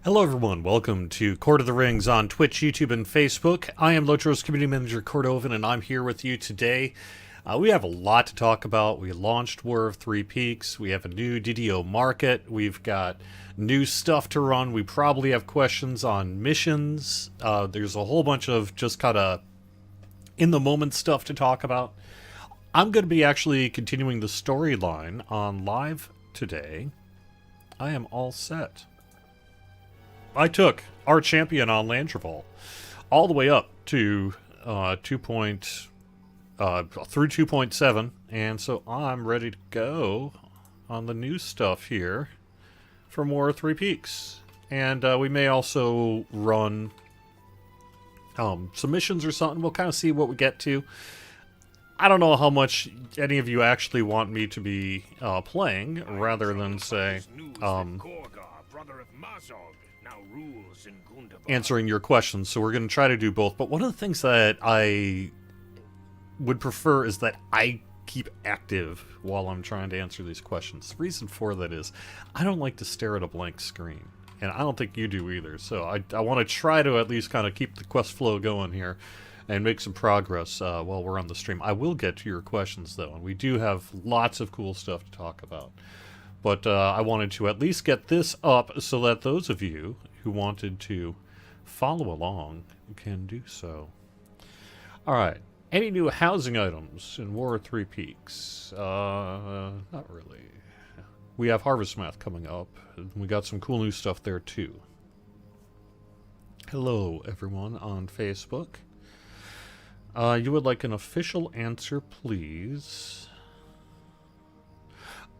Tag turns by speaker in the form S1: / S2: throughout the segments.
S1: Hello everyone, welcome to Court of the Rings on Twitch, YouTube, and Facebook. I am Lotros Community Manager Cordovan, and I'm here with you today. We have a lot to talk about. We launched War of Three Peaks, we have a new DDO market, we've got new stuff to run, we probably have questions on missions. There's a whole bunch of just kind of in-the-moment stuff to talk about. I'm going to be actually continuing the storyline on live today. I am all set. I took our champion on Landreval all the way up to 2 through 2.7, and so I'm ready to go on the new stuff here for War of Three Peaks. And we may also run submissions or something. We'll kind of see what we get to. I don't know how much any of you actually want me to be playing, rather than say answering your questions. So we're going to try to do both. But one of the things that I would prefer is that I keep active while I'm trying to answer these questions. The reason for that is I don't like to stare at a blank screen. And I don't think you do either. So I want to try to at least kind of keep the quest flow going here and make some progress while we're on the stream. I will get to your questions, though, and we do have lots of cool stuff to talk about. But I wanted to at least get this up so that those of you who wanted to follow along can do so. Alright, any new housing items in War of Three Peaks? Not really. We have Harvest Math coming up, and we got some cool new stuff there, too. Hello, everyone on Facebook. You would like an official answer, please?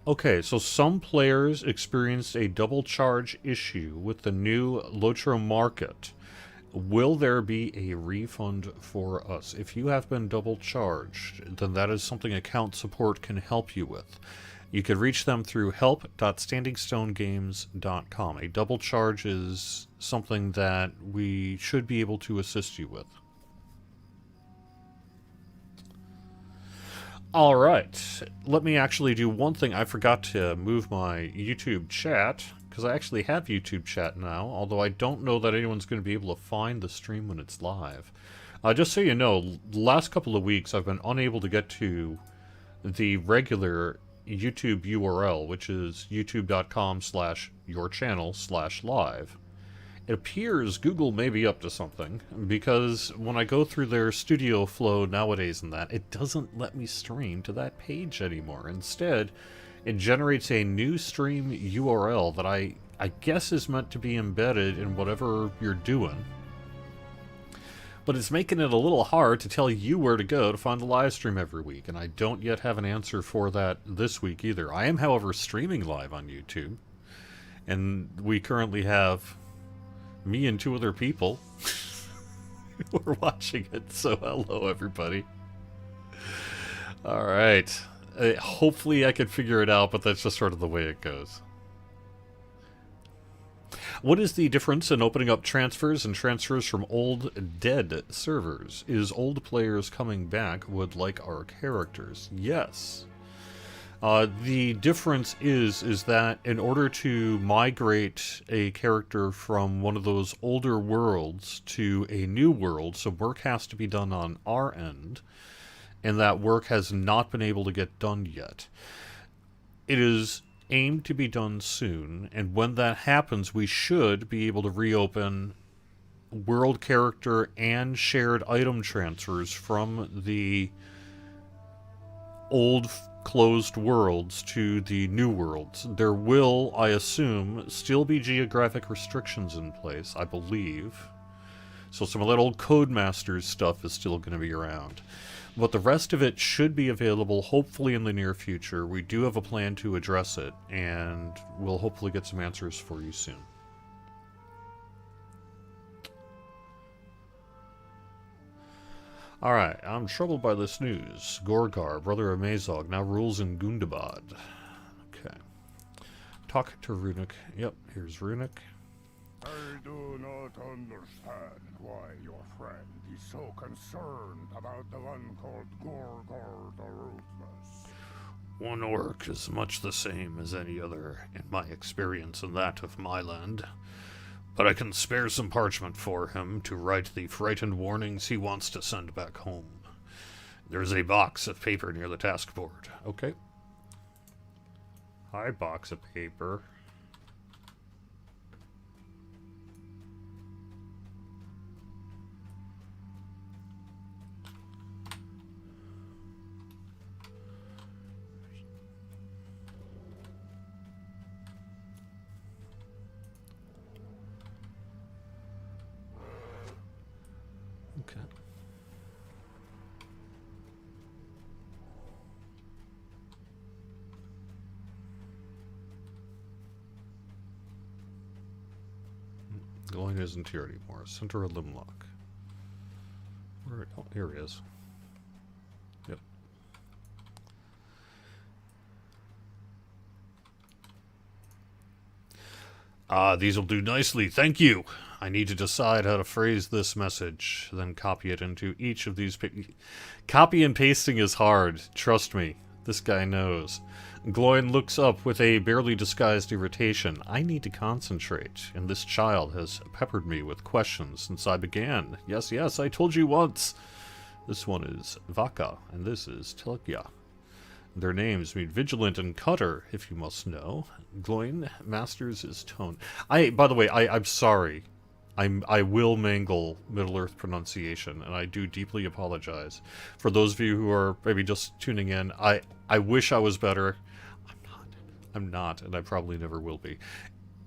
S1: Okay, so some players experienced a double charge issue with the new Lotro market. Will there be a refund for us? If you have been double charged, then that is something account support can help you with. You can reach them through help.standingstonegames.com. A double charge is something that we should be able to assist you with. Alright, let me actually do one thing. I forgot to move my YouTube chat, because I actually have YouTube chat now, although I don't know that anyone's going to be able to find the stream when it's live. Just so you know, the last couple of weeks I've been unable to get to the regular YouTube URL, which is youtube.com/yourchannel/live. It appears Google may be up to something, because when I go through their studio flow nowadays and that, it doesn't let me stream to that page anymore. Instead, it generates a new stream URL that I guess is meant to be embedded in whatever you're doing. But it's making it a little hard to tell you where to go to find the live stream every week, and I don't yet have an answer for that this week either. I am, however, streaming live on YouTube, and we currently have me and two other people who are watching it, so hello everybody. Alright, hopefully I can figure it out, but that's just sort of the way it goes. What is the difference in opening up transfers and transfers from old dead servers? Is old players coming back would like our characters? Yes. The difference is that in order to migrate a character from one of those older worlds to a new world, some work has to be done on our end, and that work has not been able to get done yet. It is aimed to be done soon, and when that happens, we should be able to reopen world character and shared item transfers from the old closed worlds to the new worlds. There will, I assume, still be geographic restrictions in place, I believe. So some of that old Codemasters stuff is still going to be around. But the rest of it should be available, hopefully in the near future. We do have a plan to address it, and we'll hopefully get some answers for you soon. Alright, I'm troubled by this news. Gorgar, brother of Mazog, now rules in Gundabad. Okay. Talk to Runic. Yep, here's Runic.
S2: I do not understand why your friend is so concerned about the one called Gorgar the Ruthless.
S1: One orc is much the same as any other, in my experience and that of my land. But I can spare some parchment for him to write the frightened warnings he wants to send back home. There's a box of paper near the task board. Okay. Hi, box of paper. Okay. Going isn't here anymore. Center of Limlock. Where? Oh, here he is. Yep. These will do nicely. Thank you. I need to decide how to phrase this message, then copy it into each of these. Copy and pasting is hard. Trust me. This guy knows. Gloin looks up with a barely disguised irritation. I need to concentrate, and this child has peppered me with questions since I began. Yes, yes, I told you once. This one is Vaka, and this is Telkia. Their names mean vigilant and cutter, if you must know. Gloin masters his tone. By the way, I'm sorry. I will mangle Middle-earth pronunciation, and I do deeply apologize. For those of you who are maybe just tuning in, I wish I was better. I'm not, and I probably never will be.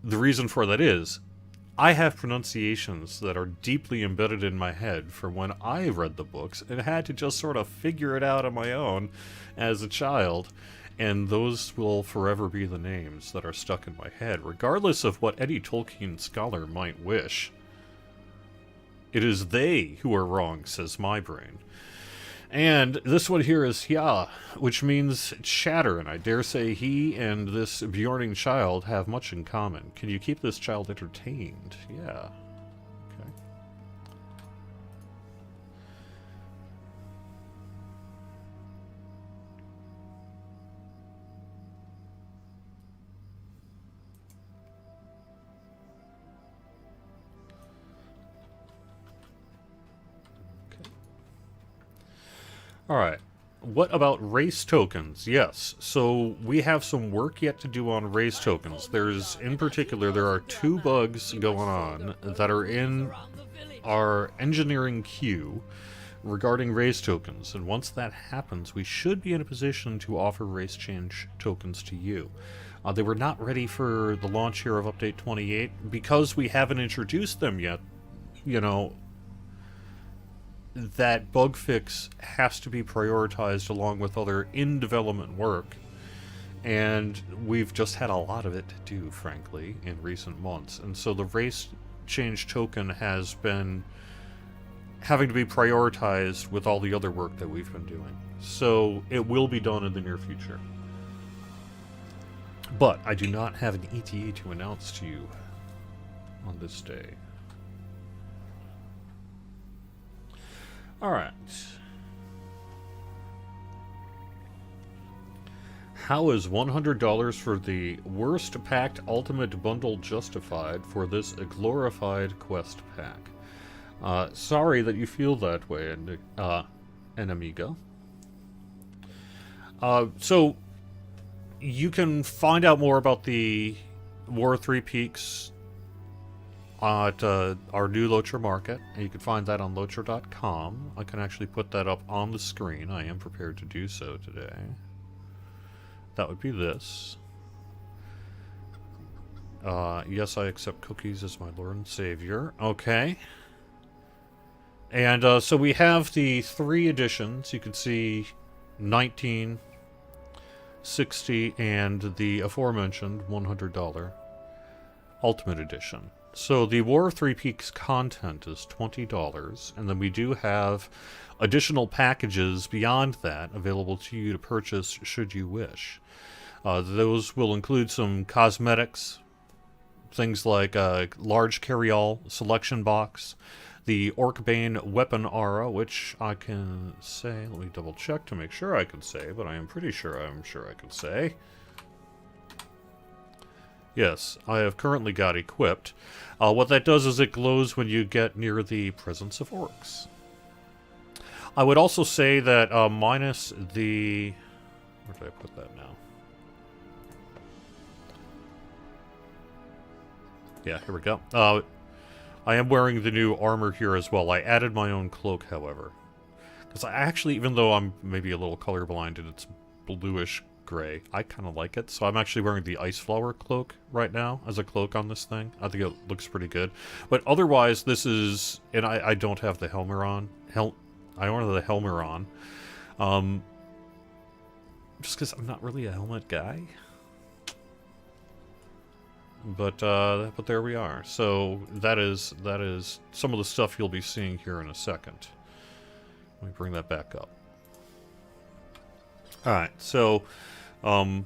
S1: The reason for that is, I have pronunciations that are deeply embedded in my head from when I read the books and had to just sort of figure it out on my own as a child, and those will forever be the names that are stuck in my head, regardless of what any Tolkien scholar might wish. It is they who are wrong, says my brain. And this one here is Hya, which means chatter, and I dare say he and this Bjorning child have much in common. Can you keep this child entertained? Yeah. Okay. Alright, what about race tokens? Yes, so we have some work yet to do on race tokens. In particular, there are 2 bugs going on that are in our engineering queue regarding race tokens, and once that happens, we should be in a position to offer race change tokens to you. They were not ready for the launch here of Update 28, because we haven't introduced them yet, you know. That bug fix has to be prioritized along with other in-development work, and we've just had a lot of it to do, frankly, in recent months. And so the race change token has been having to be prioritized with all the other work that we've been doing. So it will be done in the near future. But I do not have an ETA to announce to you on this day. Alright. How is $100 for the worst packed ultimate bundle justified for this glorified quest pack? Sorry that you feel that way, Enemiga. So, you can find out more about the War 3 Peaks at our new Locher Market, and you can find that on Locher.com. I can actually put that up on the screen. I am prepared to do so today. That would be this. Yes, I accept cookies as my Lord and Savior. Okay. And so we have the 3 editions. You can see 19, 60, and the aforementioned $100 Ultimate Edition. So the War of 3 Peaks content is $20, and then we do have additional packages beyond that available to you to purchase should you wish. Those will include some cosmetics, things like a large carry-all selection box, the Orcbane weapon aura, which I can say, let me double check to make sure I can say, but I am pretty sure I can say. Yes, I have currently got equipped. What that does is it glows when you get near the presence of orcs. I would also say that minus the... Where did I put that now? Yeah, here we go. I am wearing the new armor here as well. I added my own cloak, however. Because I actually, even though I'm maybe a little colorblind and it's bluish gray, I kind of like it. So I'm actually wearing the Ice Flower cloak right now as a cloak on this thing. I think it looks pretty good. But otherwise, this is... And I don't have the Helmer on. I don't have the Helmer on. Just because I'm not really a helmet guy. But there we are. So that is some of the stuff you'll be seeing here in a second. Let me bring that back up. Alright, so and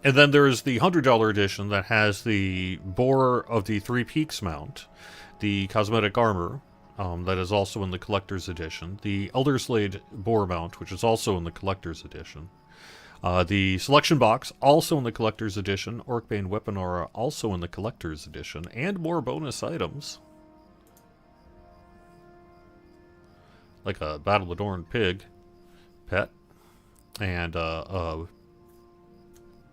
S1: then there's the $100 edition that has the Boar of the Three Peaks mount, the cosmetic armor, that is also in the collector's edition, the Elderslade Boar mount, which is also in the collector's edition. The selection box, also in the collector's edition. Orcbane Weapon Aura, also in the collector's edition. And more bonus items. Like a Battle-Adorned Pig pet. And a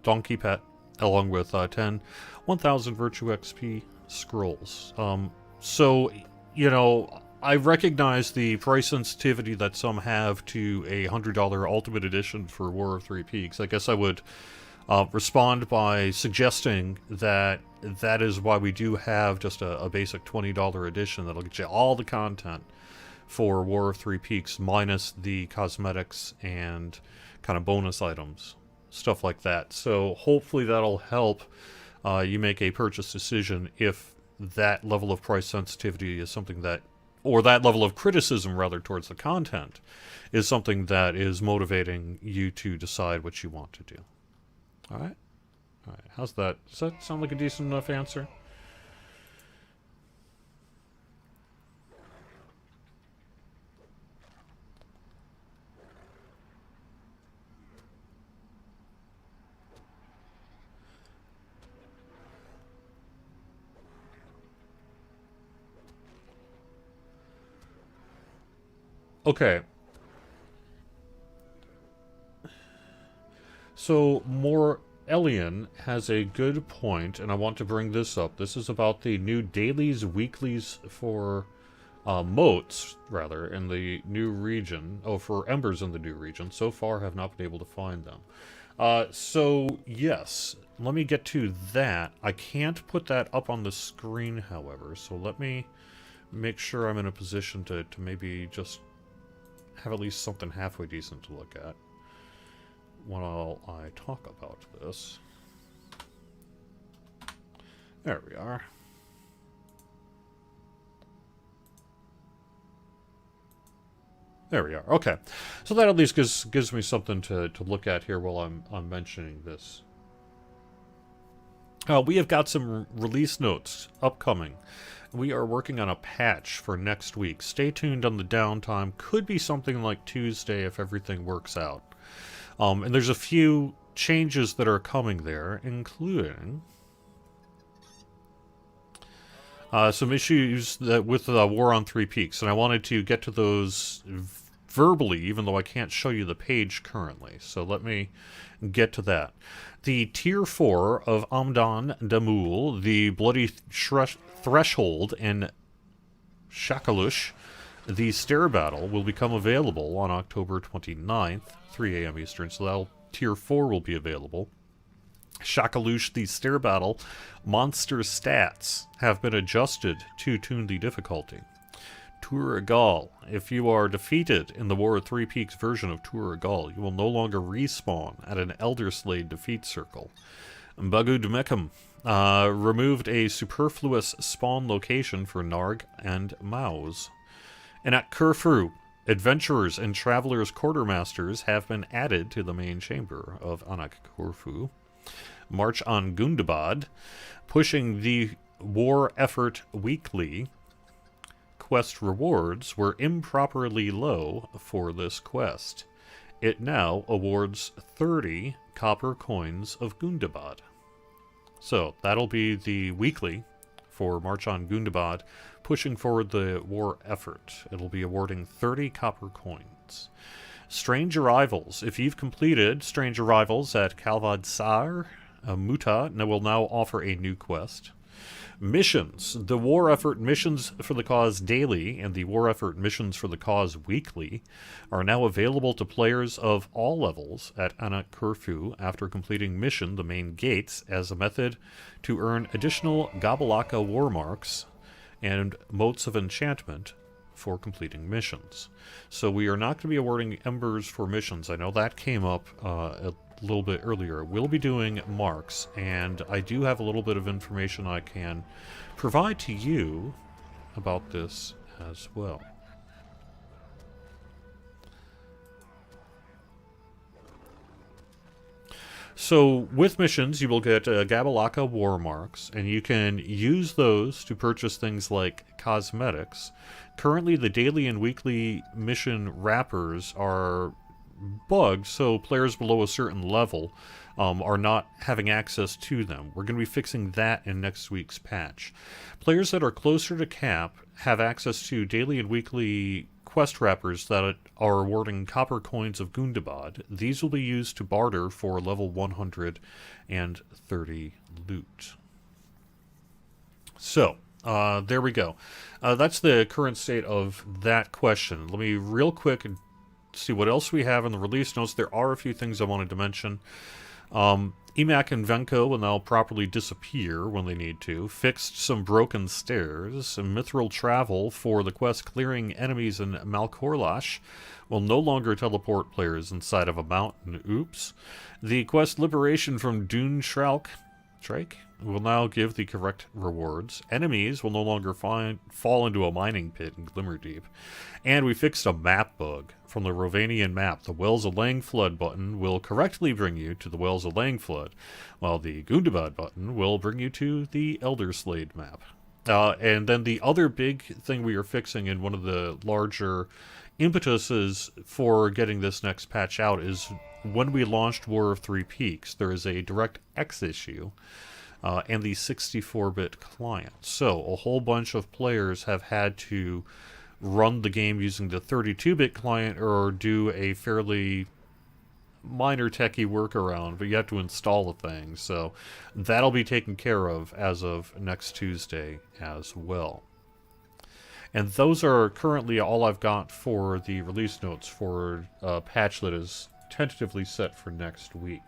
S1: Donkey pet. Along with 10 1,000 Virtue XP scrolls. So, you know... I recognize the price sensitivity that some have to a $100 Ultimate Edition for War of Three Peaks. I guess I would respond by suggesting that that is why we do have just a basic $20 edition that'll get you all the content for War of Three Peaks, minus the cosmetics and kind of bonus items, stuff like that. So hopefully that'll help you make a purchase decision if that level of price sensitivity is something that, or that level of criticism, rather, towards the content, is something that is motivating you to decide what you want to do. Alright? Alright, how's that? Does that sound like a decent enough answer? Okay. So, Morelian has a good point, and I want to bring this up. This is about the new dailies, weeklies for moats, rather, in the new region. Oh, for embers in the new region. So far, have not been able to find them. So, yes. Let me get to that. I can't put that up on the screen, however, so let me make sure I'm in a position to maybe just have at least something halfway decent to look at while I talk about this. There we are. There we are. Okay, so that at least gives me something to look at here while I'm mentioning this. We have got some release notes upcoming. We are working on a patch for next week. Stay tuned on the downtime. Could be something like Tuesday if everything works out. And there's a few changes that are coming there, including some issues that with War on Three Peaks. And I wanted to get to those verbally, even though I can't show you the page currently. So let me get to that. The Tier 4 of Amdan Damul, the Bloody Threshold, and Shakalush, the Stair Battle, will become available on October 29th, 3 a.m. Eastern, so that'll, Tier 4 will be available. Shakalush, the Stair Battle, monster stats have been adjusted to tune the difficulty. Turagal, if you are defeated in the War of Three Peaks version of Turagal, you will no longer respawn at an Elderslade defeat circle. Bagud Mecham removed a superfluous spawn location for Narg and Maus. And at Kurfuru, adventurers and travelers' quartermasters have been added to the main chamber of Anak Kurfu. March on Gundabad, pushing the war effort weekly. Quest rewards were improperly low for this quest. It now awards 30 copper coins of Gundabad. So that'll be the weekly for March on Gundabad, pushing forward the war effort. It'll be awarding 30 copper coins. Strange Arrivals. If you've completed Strange Arrivals at Kalvad Sar, Muta will now offer a new quest. Missions. The War Effort Missions for the Cause Daily and the War Effort Missions for the Cause Weekly are now available to players of all levels at Anak Kurfu after completing Mission the Main Gates as a method to earn additional Gabalaka War Marks and Motes of Enchantment for completing missions. So we are not going to be awarding Embers for missions. I know that came up a little bit earlier. We'll be doing marks, and I do have a little bit of information I can provide to you about this as well. So with missions, you will get Gabalaka War Marks, and you can use those to purchase things like cosmetics. Currently, the daily and weekly mission wrappers are bugged, so players below a certain level are not having access to them. We're going to be fixing that in next week's patch. Players that are closer to cap have access to daily and weekly quest wrappers that are awarding copper coins of Gundabad. These will be used to barter for level 130 loot. So, there we go. That's the current state of that question. Let me real quick see what else we have in the release notes. There are a few things I wanted to mention. Emac and Venko will now properly disappear when they need to. Fixed some broken stairs. Mithril travel for the quest clearing enemies in Malkorlash will no longer teleport players inside of a mountain. Oops. The quest liberation from Dune Shralk will now give the correct rewards. Enemies will no longer fall into a mining pit in Glimmerdeep. And we fixed a map bug from the Rovanian map. The Wells of Langflood button will correctly bring you to the Wells of Langflood, while the Gundabad button will bring you to the Elderslade map. And then the other big thing we are fixing in one of the larger impetuses for getting this next patch out is when we launched War of Three Peaks, there is a DirectX issue and the 64-bit client. So a whole bunch of players have had to run the game using the 32-bit client or do a fairly minor techie workaround, but you have to install the thing. So that'll be taken care of as of next Tuesday as well. And those are currently all I've got for the release notes for a patch that is tentatively set for next week.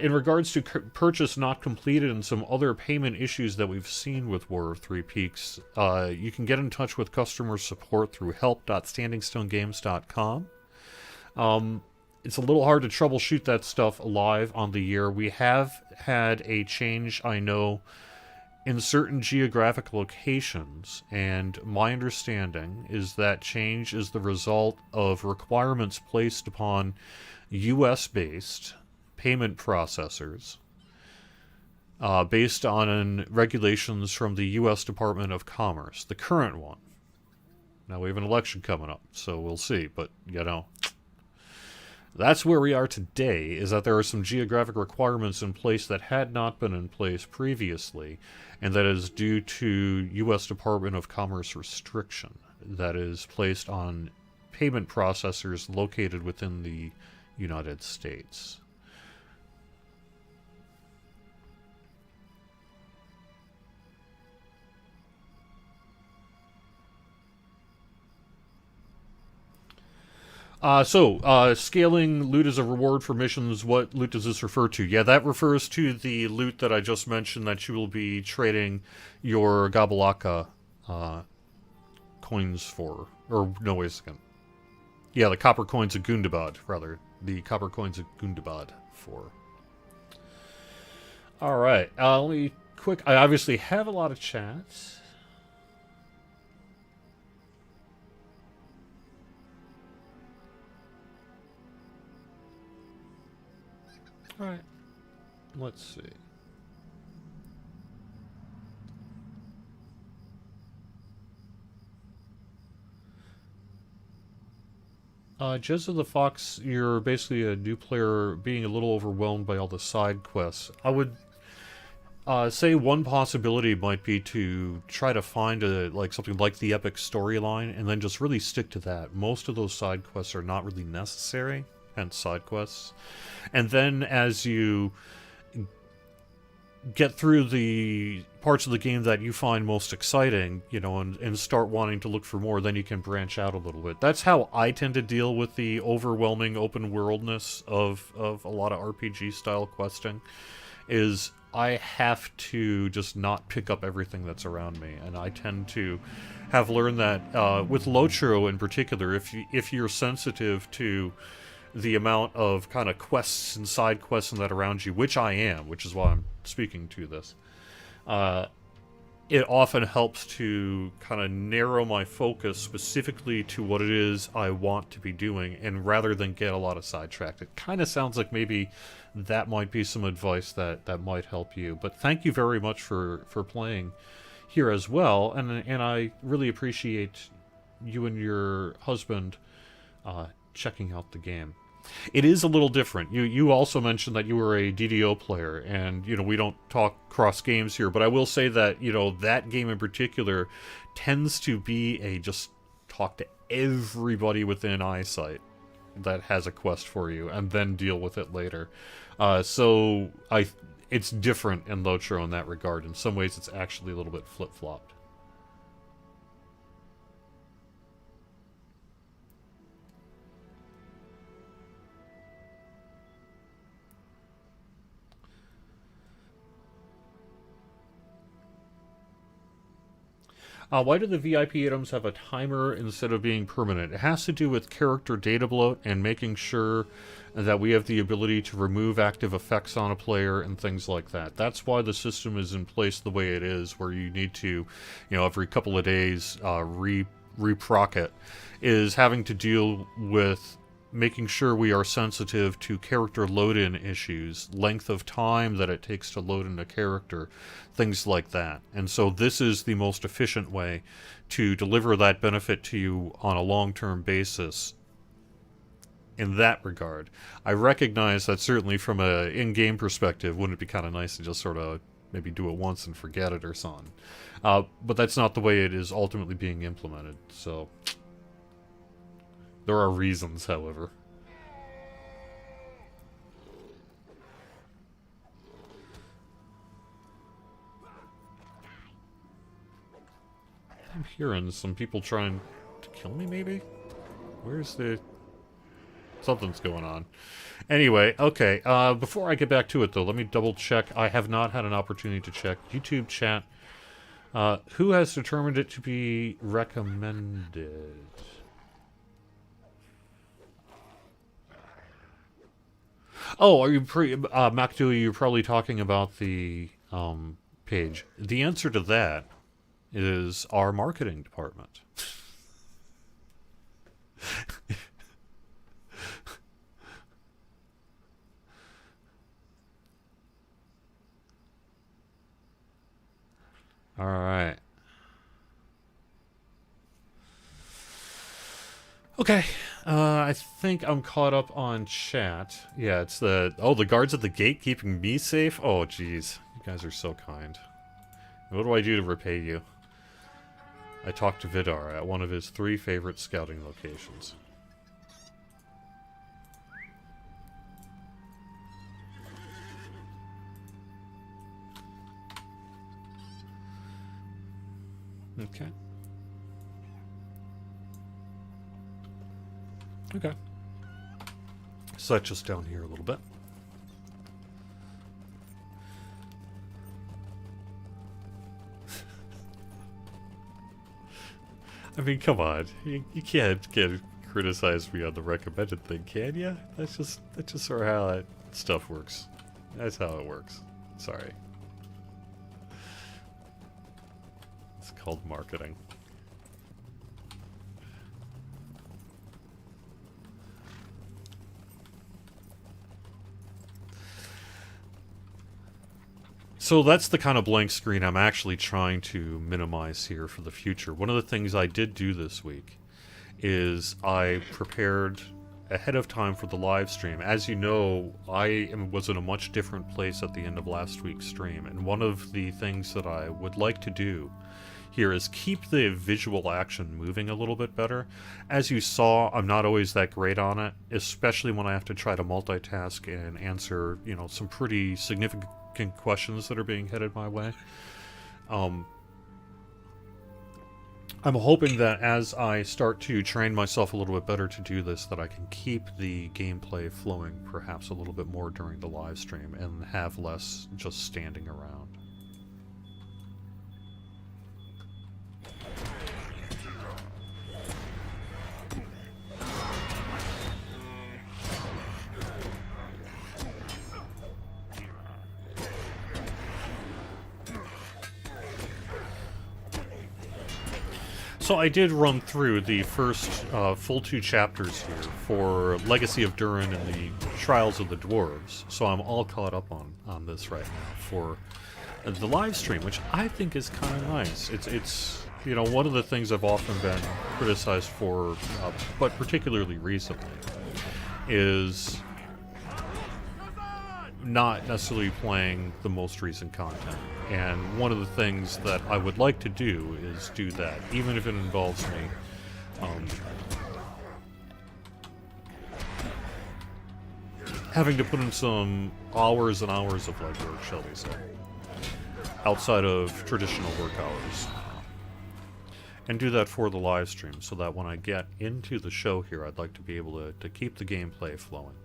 S1: In regards to purchase not completed and some other payment issues that we've seen with War of Three Peaks, you can get in touch with customer support through help.standingstonegames.com. It's a little hard to troubleshoot that stuff live on the air. We have had a change, I know, in certain geographic locations, and my understanding is that change is the result of requirements placed upon US-based payment processors based on regulations from the U.S. Department of Commerce, the current one. Now we have an election coming up, so we'll see, but, you know, that's where we are today, is that there are some geographic requirements in place that had not been in place previously, and that is due to U.S. Department of Commerce restriction that is placed on payment processors located within the United States. Scaling loot as a reward for missions, what loot does this refer to? Yeah, that refers to the loot that I just mentioned that you will be trading your Gabalaka coins for. Or, no, wait a second. Yeah, the copper coins of Gundabad, rather. The copper coins of Gundabad for. Alright, let me quick... I obviously have a lot of chats. Alright, let's see. Jez of the Fox, you're basically a new player being a little overwhelmed by all the side quests. I would say one possibility might be to try to find something like the epic storyline and then just really stick to that. Most of those side quests are not really necessary, hence side quests. And then as you get through the parts of the game that you find most exciting, and start wanting to look for more, then you can branch out a little bit. That's how I tend to deal with the overwhelming open worldness of a lot of RPG style questing, is I have to just not pick up everything that's around me, and I tend to have learned that with Lotro in particular, if you're sensitive to the amount of kind of quests and side quests and that around you, which I am, which is why I'm speaking to this, it often helps to kind of narrow my focus specifically to what it is I want to be doing, and rather than get a lot of sidetracked. It kind of sounds like maybe that might be some advice that might help you. But thank you very much for playing here as well, and I really appreciate you and your husband checking out the game. It is a little different. You also mentioned that you were a DDO player, and we don't talk cross games here, but I will say that that game in particular tends to be a just talk to everybody within eyesight that has a quest for you, and then deal with it later. So it's different in Lotro in that regard. In some ways, it's actually a little bit flip-flopped. Why do the VIP items have a timer instead of being permanent? It has to do with character data bloat and making sure that we have the ability to remove active effects on a player and things like that. That's why the system is in place the way it is, where you need to, every couple of days reproc it, is having to deal with making sure we are sensitive to character load-in issues, length of time that it takes to load in a character, things like that. And so this is the most efficient way to deliver that benefit to you on a long-term basis in that regard. I recognize that certainly from a in-game perspective, wouldn't it be kind of nice to just sort of maybe do it once and forget it or something? But that's not the way it is ultimately being implemented, so there are reasons, however. I'm hearing some people trying to kill me, maybe? Where's the... Something's going on. Anyway, okay. Before I get back to it, though, let me double check. I have not had an opportunity to check YouTube chat. Who has determined it to be recommended? Oh, are you MacDouey, you're probably talking about the page. The answer to that is our marketing department. All right. Okay, I think I'm caught up on chat. Yeah, it's the guards at the gate keeping me safe? Oh, jeez. You guys are so kind. What do I do to repay you? I talked to Vidar at one of his 3 favorite scouting locations. Okay. Okay. Set just down here a little bit. I mean, come on. You can't criticize me on the recommended thing, can you? That's just sort of how that stuff works. That's how it works. Sorry. It's called marketing. So that's the kind of blank screen I'm actually trying to minimize here for the future. One of the things I did do this week is I prepared ahead of time for the live stream. As you know, was in a much different place at the end of last week's stream, and one of the things that I would like to do here is keep the visual action moving a little bit better. As you saw, I'm not always that great on it, especially when I have to try to multitask and answer, some pretty significant questions that are being headed my way. I'm hoping that as I start to train myself a little bit better to do this, that I can keep the gameplay flowing perhaps a little bit more during the live stream and have less just standing around. So I did run through the first full 2 chapters here for Legacy of Durin and the Trials of the Dwarves, so I'm all caught up on this right now for the live stream, which I think is kind of nice. It's one of the things I've often been criticized for, but particularly recently, is not necessarily playing the most recent content. And one of the things that I would like to do is do that, even if it involves me having to put in some hours and hours of legwork, shall we say, outside of traditional work hours. And do that for the live stream, so that when I get into the show here, I'd like to be able to keep the gameplay flowing.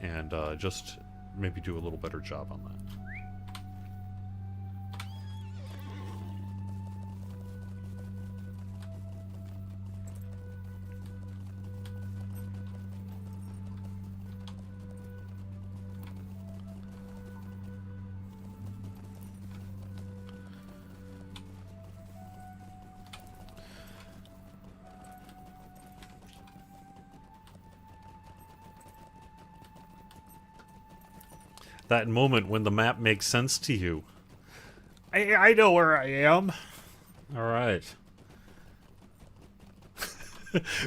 S1: And just maybe do a little better job on that. That moment when the map makes sense to you. I know where I am. Alright.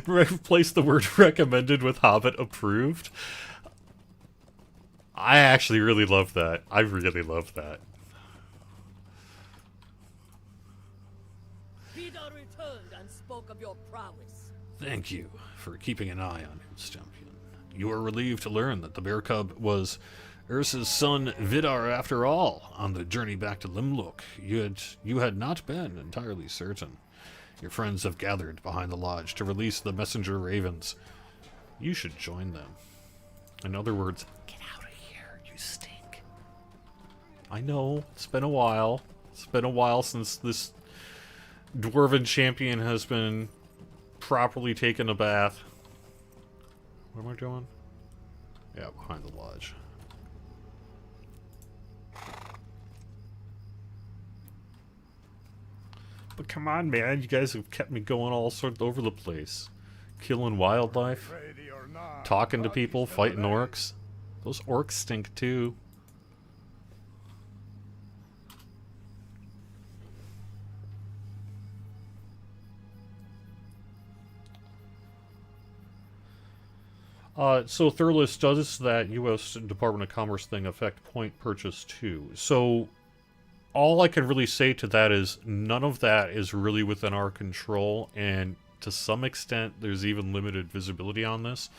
S1: Replace the word recommended with Hobbit approved. I actually really love that. I really love that.
S3: Vidar returned and spoke of your prowess.
S1: Thank you for keeping an eye on him, Stumpian. You are relieved to learn that the bear cub was Ursa's son Vidar after all. On the journey back to Limlook, you had not been entirely certain. Your friends have gathered behind the lodge to release the messenger ravens. You should join them. In other words, get out of here, you stink. I know, it's been a while. It's been a while since this dwarven champion has been properly taken a bath. What am I doing? Yeah, behind the lodge. But come on, man, you guys have kept me going all sorts over the place. Killing wildlife,
S2: Ready or not,
S1: talking to
S2: Buck
S1: people,
S2: is still
S1: fighting
S2: alive.
S1: orcs. Those orcs stink too. So Thurless, does that U.S. Department of Commerce thing affect point purchase too? So all I can really say to that is none of that is really within our control, and to some extent there's even limited visibility on this.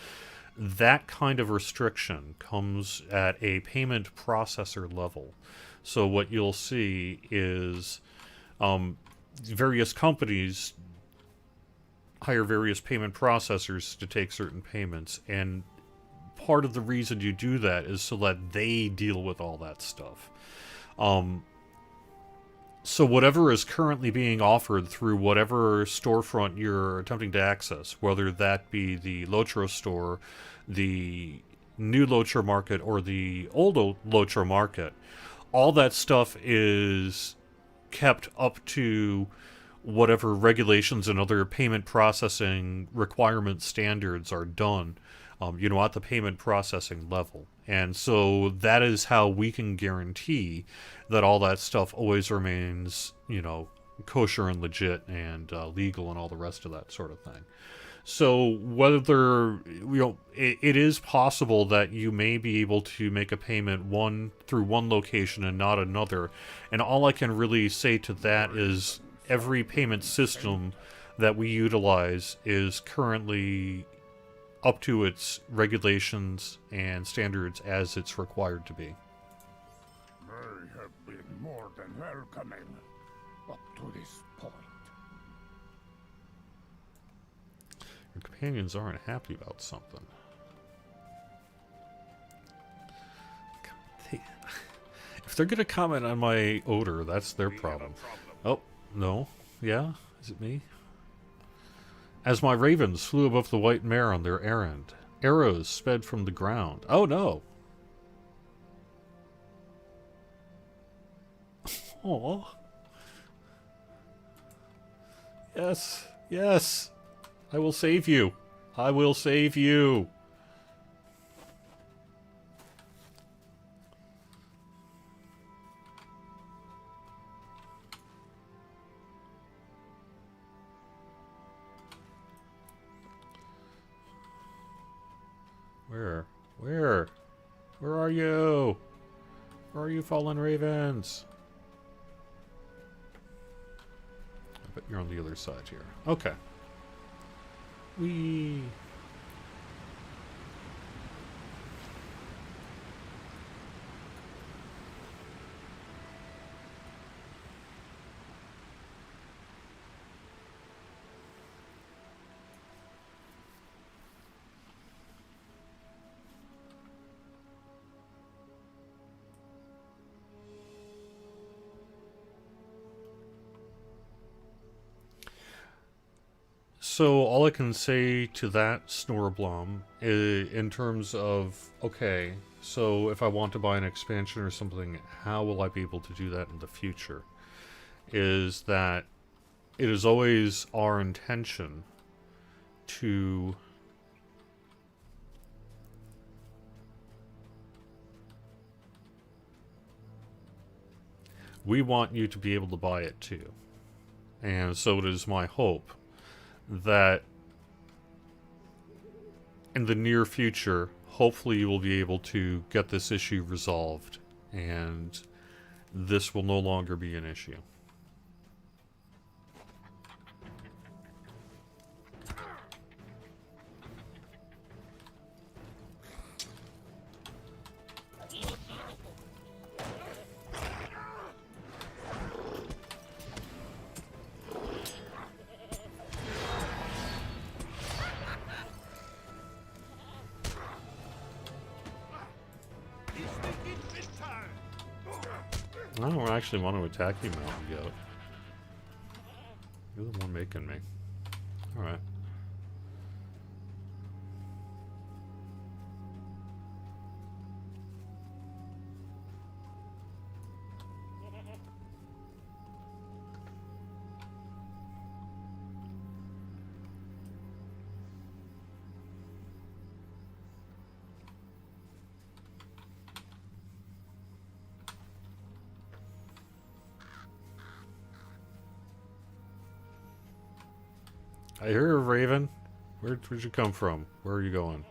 S1: That kind of restriction comes at a payment processor level. So what you'll see is various companies hire various payment processors to take certain payments, and part of the reason you do that is so that they deal with all that stuff. So whatever is currently being offered through whatever storefront you're attempting to access, whether that be the Lotro store, the new Lotro market, or the old Lotro market, all that stuff is kept up to whatever regulations and other payment processing requirement standards are done, at the payment processing level. And so that is how we can guarantee that all that stuff always remains, kosher and legit and legal and all the rest of that sort of thing. So whether it is possible that you may be able to make a payment through one location and not another, and all I can really say to that is every payment system that we utilize is currently up to its regulations and standards as it's required to be.
S2: They have been more than welcoming up to this point.
S1: Your companions aren't happy about something. If they're gonna comment on my odor, that's their problem. Oh, no. Yeah? Is it me? As my ravens flew above the white mare on their errand, arrows sped from the ground. Oh no! Oh. Yes, yes! I will save you! I will save you! Where? Where? Where are you? Where are you, fallen ravens? I bet you're on the other side here. Okay. Whee! So all I can say to that Snorblom, in terms of, okay, so if I want to buy an expansion or something, how will I be able to do that in the future? Is that it is always our intention to we want you to be able to buy it too. And so it is my hope that in the near future, hopefully you will be able to get this issue resolved, and this will no longer be an issue. I don't actually want to attack you, Mountain Goat. You're the one making me. Alright. I hear a raven. Where'd you come from? Where are you going?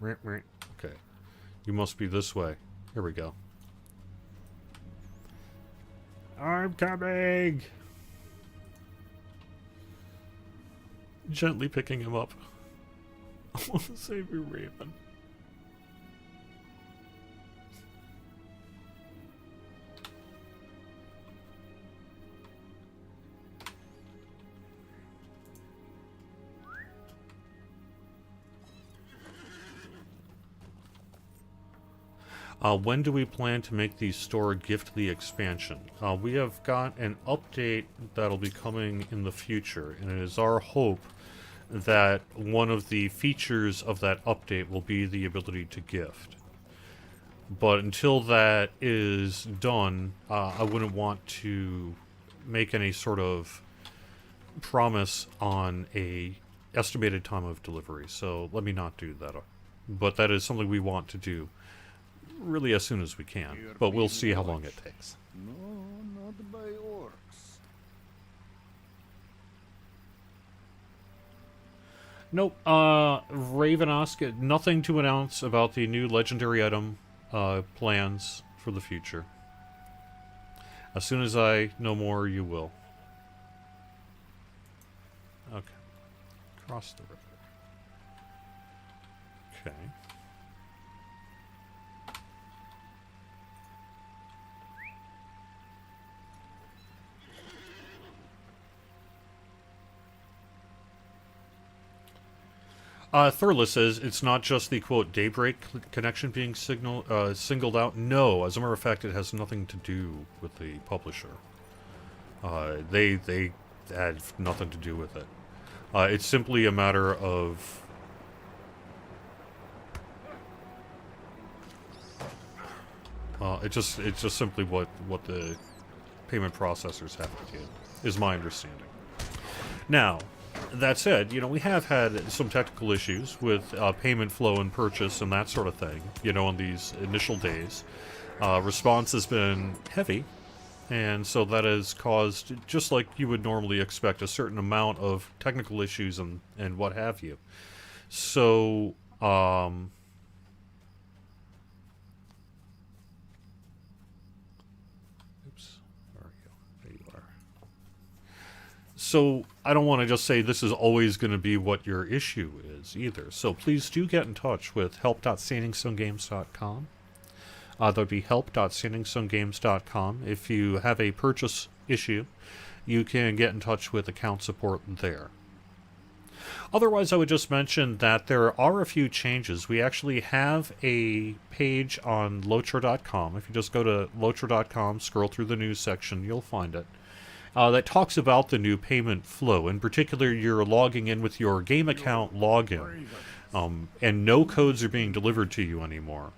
S1: Okay. You must be this way. Here we go. I'm coming! Gently picking him up. I want to save you, Raven. When do we plan to make the store giftly expansion? We have got an update that'll be coming in the future, and it is our hope that one of the features of that update will be the ability to gift. But until that is done, I wouldn't want to make any sort of promise on a estimated time of delivery, so let me not do that. But that is something we want to do really as soon as we can, but we'll see how long it takes.
S2: No, not by orcs.
S1: Nope. Raven Oscar, nothing to announce about the new legendary item plans for the future. As soon as I know more, you will. Okay. Cross the river. Okay. Thurla says it's not just the quote Daybreak connection being singled out. No, as a matter of fact, it has nothing to do with the publisher. They have nothing to do with it. It's simply a matter of it's just simply what the payment processors have to do, is my understanding. Now, that said, we have had some technical issues with payment flow and purchase and that sort of thing, in these initial days. Response has been heavy, and so that has caused, just like you would normally expect, a certain amount of technical issues and what have you. So, So I don't want to just say this is always going to be what your issue is either. So please do get in touch with help.standingstonegames.com. That would be help.standingstonegames.com. If you have a purchase issue, you can get in touch with account support there. Otherwise, I would just mention that there are a few changes. We actually have a page on Lotra.com. If you just go to Lotra.com, scroll through the news section, you'll find it. That talks about the new payment flow. In particular, you're logging in with your game account login, and no codes are being delivered to you anymore.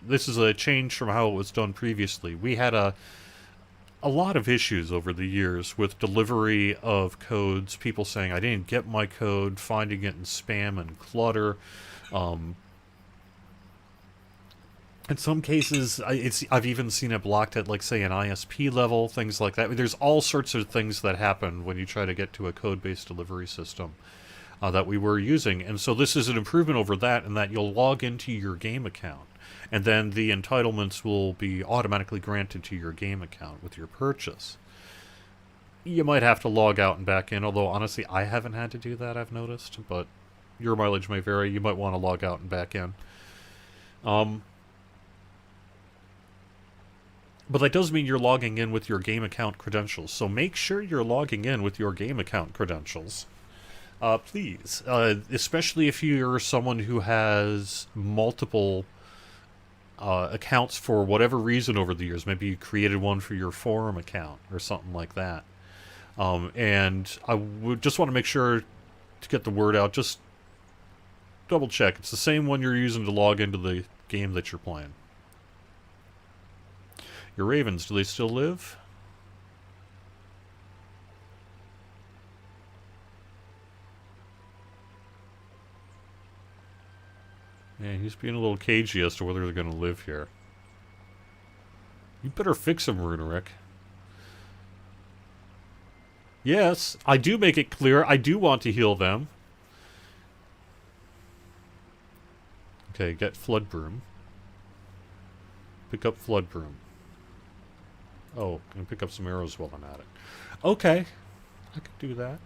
S1: This is a change from how it was done previously. We had a lot of issues over the years with delivery of codes, people saying, I didn't get my code, finding it in spam and clutter. In some cases, I've even seen it blocked at, like, say, an ISP level, things like that. There's all sorts of things that happen when you try to get to a code-based delivery system that we were using. And so this is an improvement over that, in that you'll log into your game account, and then the entitlements will be automatically granted to your game account with your purchase. You might have to log out and back in, although, honestly, I haven't had to do that, I've noticed. But your mileage may vary. You might want to log out and back in. But that does mean you're logging in with your game account credentials. So make sure you're logging in with your game account credentials. Please. Especially if you're someone who has multiple accounts for whatever reason over the years. Maybe you created one for your forum account or something like that. And I would just want to make sure to get the word out. Just double check. It's the same one you're using to log into the game that you're playing. Your ravens, do they still live? Yeah, he's being a little cagey as to whether they're going to live here. You better fix them, Runerick. Yes, I do make it clear I do want to heal them. Okay, get Flood Broom. Pick up Flood Broom. Oh, I can pick up some arrows while I'm at it. Okay, I could do that.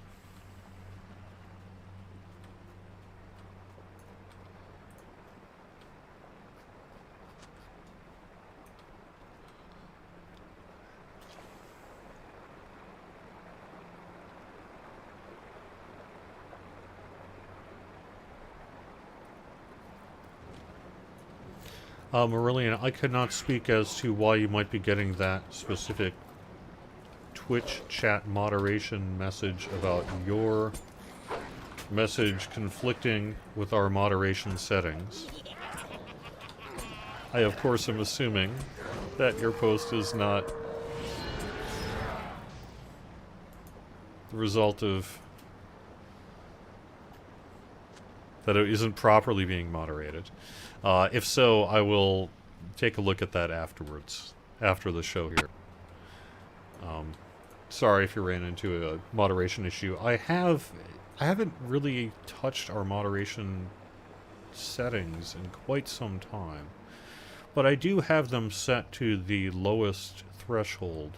S1: Marillion, I could not speak as to why you might be getting that specific Twitch chat moderation message about your message conflicting with our moderation settings. I, of course, am assuming that your post is not the result of... that it isn't properly being moderated. If so, I will take a look at that afterwards, after the show here. Sorry if you ran into a moderation issue. I have I haven't really touched our moderation settings in quite some time. But I do have them set to the lowest threshold,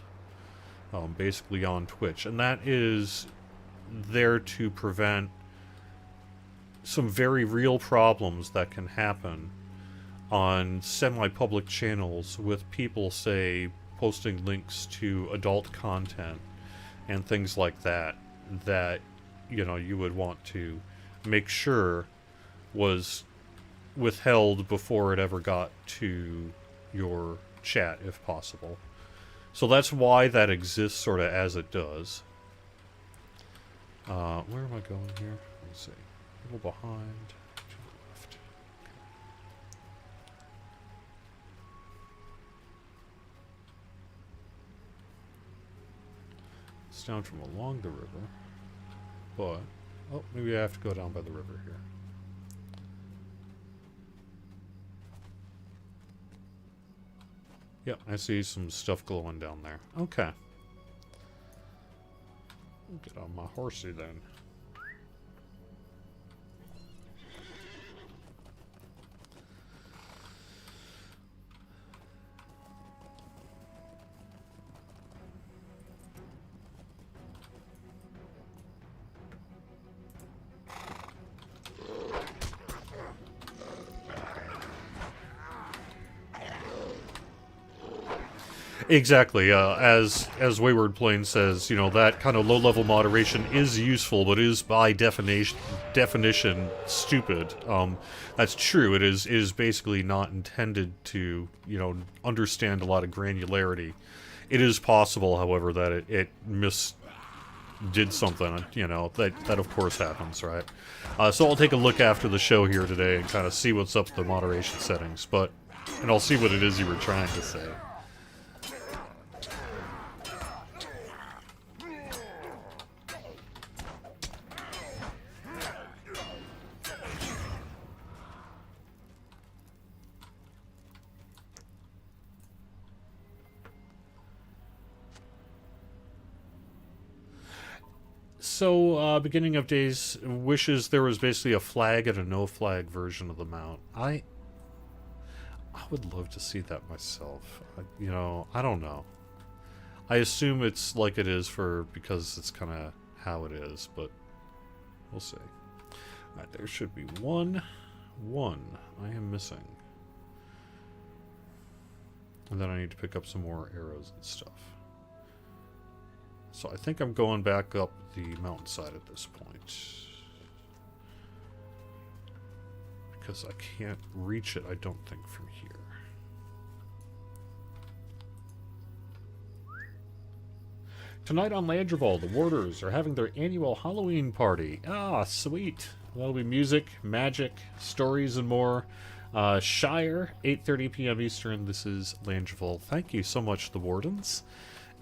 S1: basically on Twitch. And that is there to prevent some very real problems that can happen on semi-public channels with people, say, posting links to adult content and things like that, that, you know, you would want to make sure was withheld before it ever got to your chat, if possible. So that's why that exists sort of as it does. Where am I going here? Let's see. A little behind. To the left. It's down from along the river. But, oh, maybe I have to go down by the river here. Yep, I see some stuff glowing down there. Okay. Get on my horsey then. Exactly. As Wayward Plane says, you know, that kind of low-level moderation is useful, but is by definition stupid. That's true. It is basically not intended to, you know, understand a lot of granularity. It is possible, however, that it did something, you know, that of course happens, right? So I'll take a look after the show here today and kind of see what's up with the moderation settings, and I'll see what it is you were trying to say. So, beginning of days wishes there was basically a flag and a no flag version of the mount. I would love to see that myself. You know, I don't know. I assume it's like it is because it's kind of how it is, but we'll see. Alright, there should be one I am missing. And then I need to pick up some more arrows and stuff. So I think I'm going back up the mountainside at this point. Because I can't reach it, I don't think, from here. Tonight on Landreval, the Warders are having their annual Halloween party. Ah, sweet. That'll be music, magic, stories, and more. Shire, 8:30 p.m. Eastern. This is Landreval. Thank you so much, the Wardens.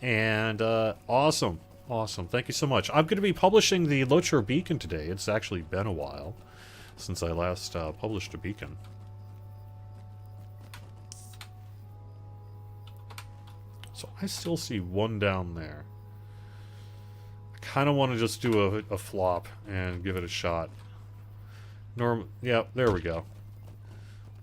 S1: And awesome. Thank you so much. I'm going to be publishing the Lochar Beacon today. It's actually been a while since I last published a beacon. So I still see one down there. I kind of want to just do a flop and give it a shot. Yeah, there we go.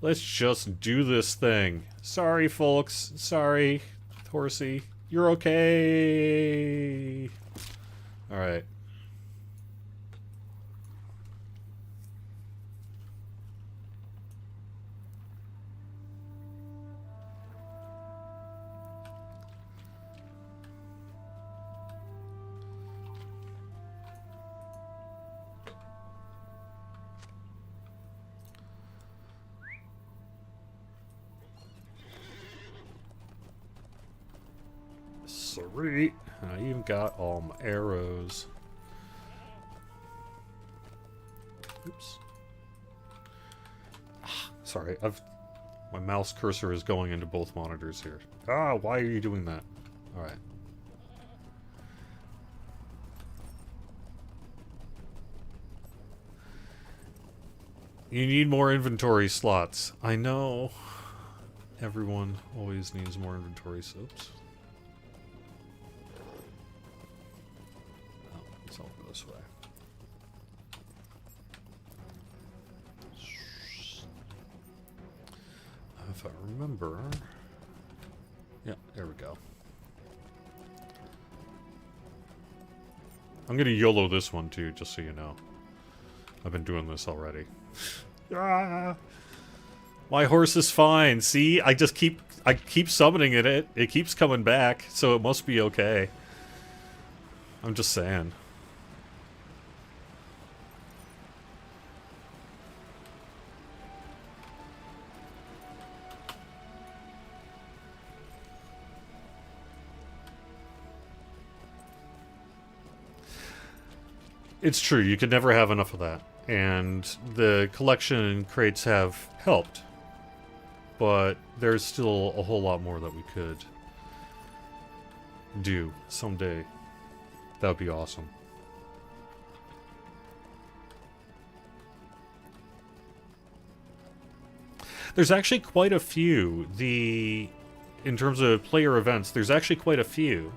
S1: Let's just do this thing. Sorry, folks. Sorry, Horsey. You're okay. All right. Sweet. I even got all my arrows. Oops. Sorry, my mouse cursor is going into both monitors here. Ah, why are you doing that? Alright. You need more inventory slots. I know. Everyone always needs more inventory slots. Oh, it's over this way. if I remember. Yeah, there we go. I'm gonna YOLO this one too, just so you know. I've been doing this already. Ah, my horse is fine. See, I keep summoning it. It keeps coming back, so it must be okay. I'm just saying. It's true, you could never have enough of that. And the collection crates have helped. But there's still a whole lot more that we could do someday. That would be awesome. There's actually quite a few. In terms of player events, there's actually quite a few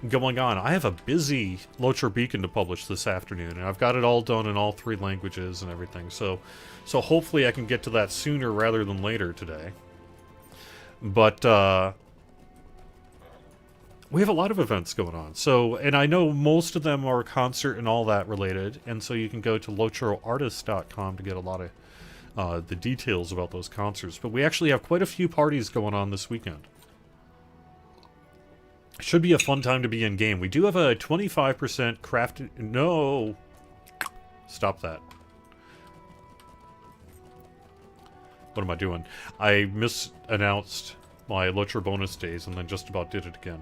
S1: going on. I have a busy Lothar Beacon to publish this afternoon, and I've got it all done in all 3 languages and everything. So hopefully I can get to that sooner rather than later today. But we have a lot of events going on. So, and I know most of them are concert and all that related, and so you can go to locharoartist.com to get a lot of the details about those concerts. But we actually have quite a few parties going on this weekend. Should be a fun time to be in game. We do have a 25% crafted... No! Stop that. What am I doing? I misannounced my Lothar bonus days and then just about did it again.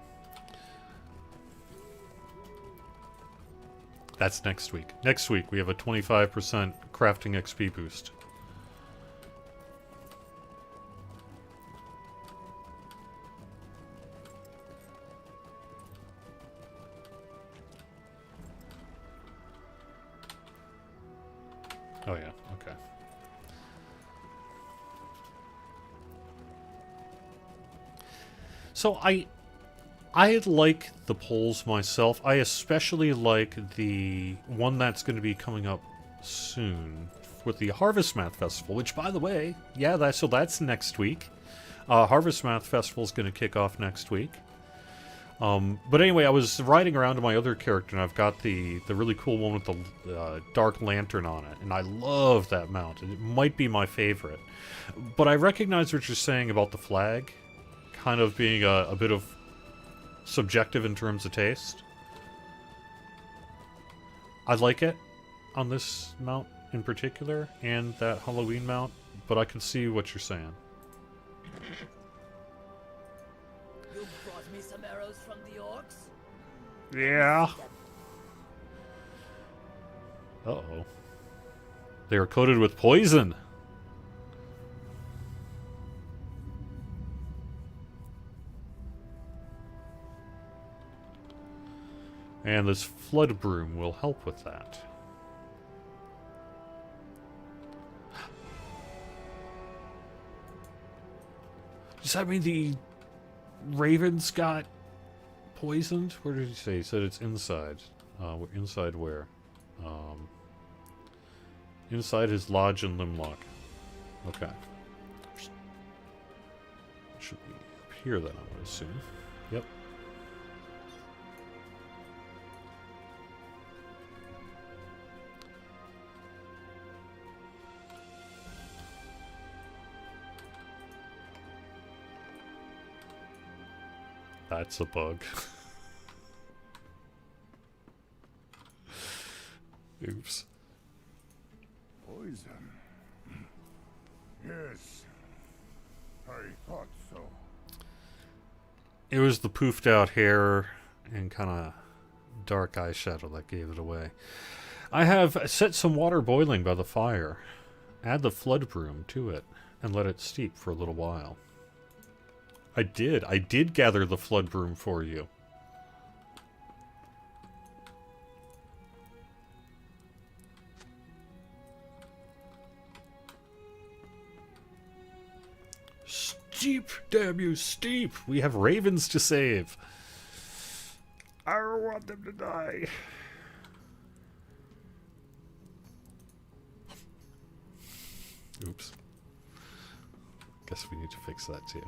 S1: That's next week. Next week we have a 25% crafting XP boost. Oh yeah, okay. So I like the polls myself. I especially like the one that's going to be coming up soon with the Harvest Math Festival, which, by the way, yeah, that's next week. Harvest Math Festival is going to kick off next week. But anyway, I was riding around to my other character, and I've got the really cool one with the Dark Lantern on it, and I love that mount. It might be my favorite. But I recognize what you're saying about the flag kind of being a bit of subjective in terms of taste. I like it on this mount in particular, and that Halloween mount, but I can see what you're saying.
S3: You brought me some arrows from the orcs?
S1: Yeah. Uh-oh. They are coated with poison. And this flood broom will help with that. Does that mean the ravens got poisoned? Where did he say? He said it's inside. Inside where? Inside his lodge in Limlock. Okay. Should be up here then, I would assume. Yep. That's a bug. Oops.
S2: Poison? Yes. I thought so.
S1: It was the poofed out hair and kind of dark eyeshadow that gave it away. I have set some water boiling by the fire. Add the flood broom to it and let it steep for a little while. I did gather the flood broom for you. Steep, damn you, steep! We have ravens to save. I don't want them to die. Oops. Guess we need to fix that too.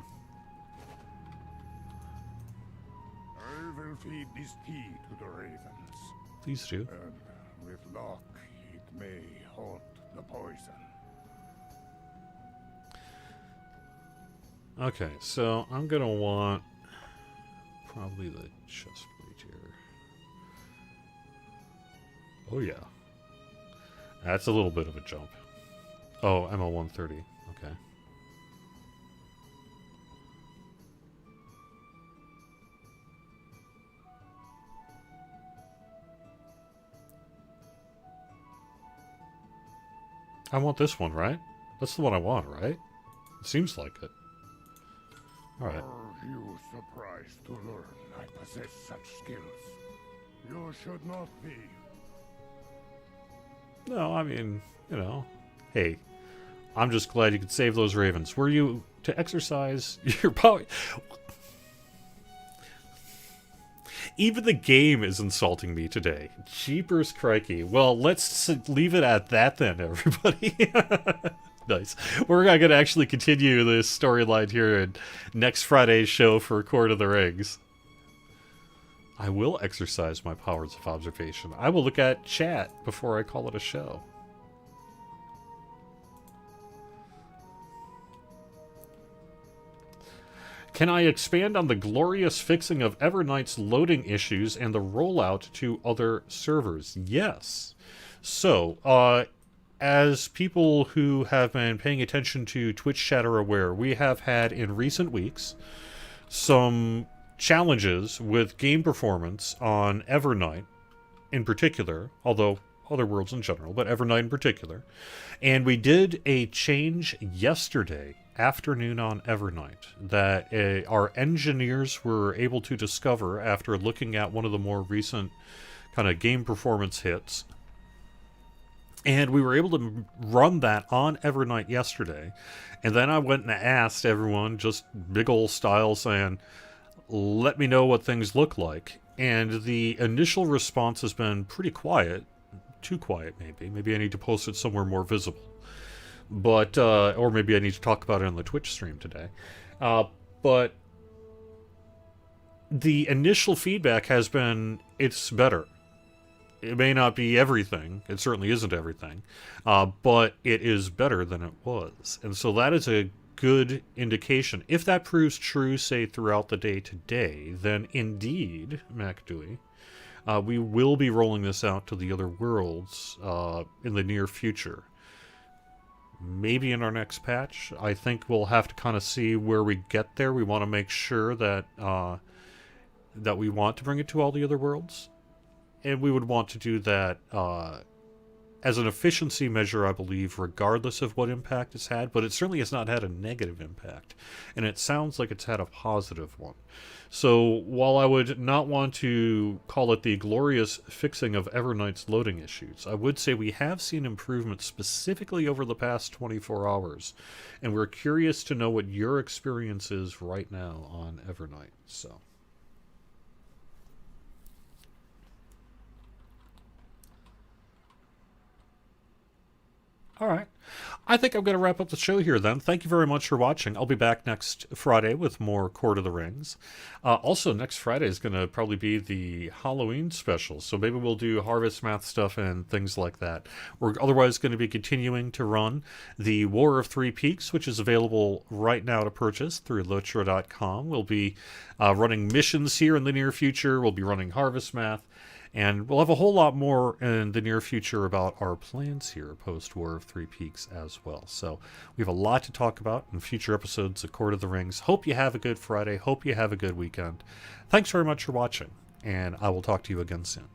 S2: I will feed this tea to the ravens,
S1: Please do.
S2: and with luck, it may halt the poison.
S1: Okay, so I'm gonna want probably the chest plate here. Oh yeah. That's a little bit of a jump. Oh, ML130. Okay. I want this one, right? That's the one I want, right? It seems like it. Alright.
S2: Are you surprised to learn I possess such skills? You should not be.
S1: No, I mean, you know. Hey, I'm just glad you could save those ravens. Were you to exercise your power? Even the game is insulting me today. Jeepers crikey. Well, let's leave it at that then, everybody. Nice. We're going to actually continue this storyline here in next Friday's show for Court of the Rings. I will exercise my powers of observation. I will look at chat before I call it a show. Can I expand on the glorious fixing of Evernight's loading issues and the rollout to other servers? Yes. So, as people who have been paying attention to Twitch chat are aware, we have had in recent weeks some challenges with game performance on Evernight in particular, although other worlds in general, but Evernight in particular. And we did a change yesterday afternoon on Evernight that our engineers were able to discover after looking at one of the more recent kind of game performance hits. And we were able to run that on Evernight yesterday. And then I went and asked everyone, just big ol' style, saying, let me know what things look like. And the initial response has been pretty quiet. Too quiet, maybe. Maybe I need to post it somewhere more visible. But, or maybe I need to talk about it on the Twitch stream today. But the initial feedback has been, it's better. It may not be everything. It certainly isn't everything. But it is better than it was. And so that is a good indication. If that proves true, say, throughout the day today, then indeed, MacDewey, we will be rolling this out to the other worlds in the near future. Maybe in our next patch. I think we'll have to kind of see where we get there. We want to make sure that that we want to bring it to all the other worlds. And we would want to do that as an efficiency measure, I believe, regardless of what impact it's had. But it certainly has not had a negative impact. And it sounds like it's had a positive one. So while I would not want to call it the glorious fixing of Evernight's loading issues, I would say we have seen improvements specifically over the past 24 hours. And we're curious to know what your experience is right now on Evernight. So. All right. I think I'm going to wrap up the show here then. Thank you very much for watching. I'll be back next Friday with more Court of the Rings. Also, next Friday is going to probably be the Halloween special, so maybe we'll do Harvest Math stuff and things like that. We're otherwise going to be continuing to run the War of Three Peaks, which is available right now to purchase through Lotro.com. We'll be running missions here in the near future. We'll be running Harvest Math. And we'll have a whole lot more in the near future about our plans here post-War of Three Peaks as well. So we have a lot to talk about in future episodes of Court of the Rings. Hope you have a good Friday. Hope you have a good weekend. Thanks very much for watching, and I will talk to you again soon.